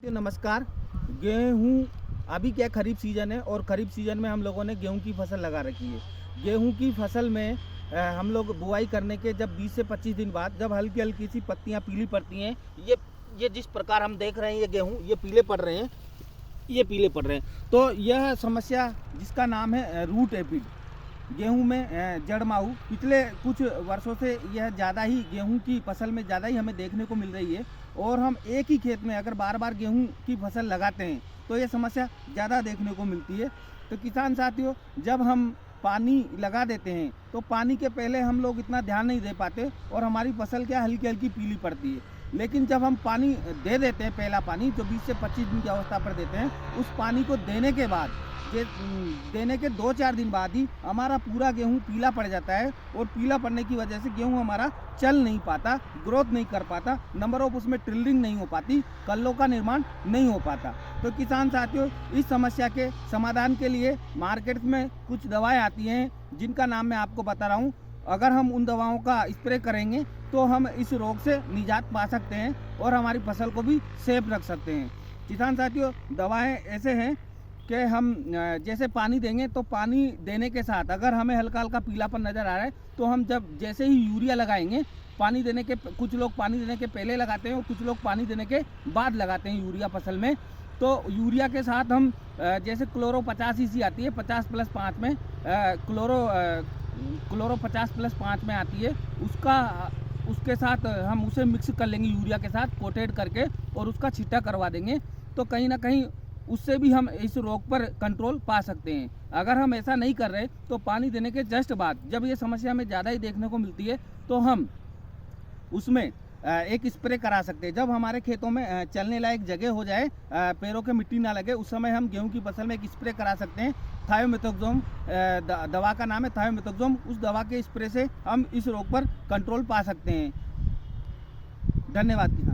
नमस्कार। गेहूँ अभी क्या खरीफ सीज़न है और खरीफ सीज़न में हम लोगों ने गेहूँ की फसल लगा रखी है। गेहूँ की फसल में हम लोग बुआई करने के जब 20 से 25 दिन बाद जब हल्की हल्की सी पत्तियां पीली पड़ती हैं, ये जिस प्रकार हम देख रहे हैं, ये गेहूँ ये पीले पड़ रहे हैं, ये पीले पड़ रहे हैं। तो यह समस्या जिसका नाम है रूट एपिड, गेहूं में जड़ माहू, पिछले कुछ वर्षों से यह ज़्यादा ही गेहूं की फसल में ज़्यादा ही हमें देखने को मिल रही है। और हम एक ही खेत में अगर बार बार गेहूं की फसल लगाते हैं तो ये समस्या ज़्यादा देखने को मिलती है। तो किसान साथियों, जब हम पानी लगा देते हैं तो पानी के पहले हम लोग इतना ध्यान नहीं दे पाते और हमारी फसल क्या हल्की हल्की पीली पड़ती है। लेकिन जब हम पानी दे देते हैं, पहला पानी जो 20 से 25 दिन की अवस्था पर देते हैं, उस पानी को देने के बाद देने के 2-4 दिन बाद ही हमारा पूरा गेहूं पीला पड़ जाता है। और पीला पड़ने की वजह से गेहूं हमारा चल नहीं पाता, ग्रोथ नहीं कर पाता, नंबर ऑफ उसमें ट्रिलिंग नहीं हो पाती, कल्लों का निर्माण नहीं हो पाता। तो किसान साथियों, इस समस्या के समाधान के लिए मार्केट में कुछ दवाएं आती हैं जिनका नाम मैं आपको बता रहा हूँ। अगर हम उन दवाओं का स्प्रे करेंगे तो हम इस रोग से निजात पा सकते हैं और हमारी फसल को भी सेफ रख सकते हैं। किसान साथियों, दवाएं ऐसे हैं कि हम जैसे पानी देंगे तो पानी देने के साथ अगर हमें हल्का हल्का पीलापन नज़र आ रहा है तो हम जब जैसे ही यूरिया लगाएंगे, पानी देने के कुछ लोग पानी देने के पहले लगाते हैं और कुछ लोग पानी देने के बाद लगाते हैं यूरिया फसल में। तो यूरिया के साथ हम जैसे क्लोरो 50 EC आती है 50+5 में, क्लोरो 50+5 में आती है, उसके साथ हम उसे मिक्स कर लेंगे यूरिया के साथ कोटेड करके और उसका छिट्टा करवा देंगे। तो कहीं ना कहीं उससे भी हम इस रोग पर कंट्रोल पा सकते हैं। अगर हम ऐसा नहीं कर रहे तो पानी देने के जस्ट बाद जब ये समस्या हमें ज़्यादा ही देखने को मिलती है तो हम उसमें एक स्प्रे करा सकते हैं। जब हमारे खेतों में चलने लायक जगह हो जाए, पैरों के मिट्टी ना लगे, उस समय हम गेहूं की फसल में एक स्प्रे करा सकते हैं। थायोमेथोक्सोम दवा का नाम है, थायोमेथोक्सोम। उस दवा के स्प्रे से हम इस रोग पर कंट्रोल पा सकते हैं। धन्यवाद।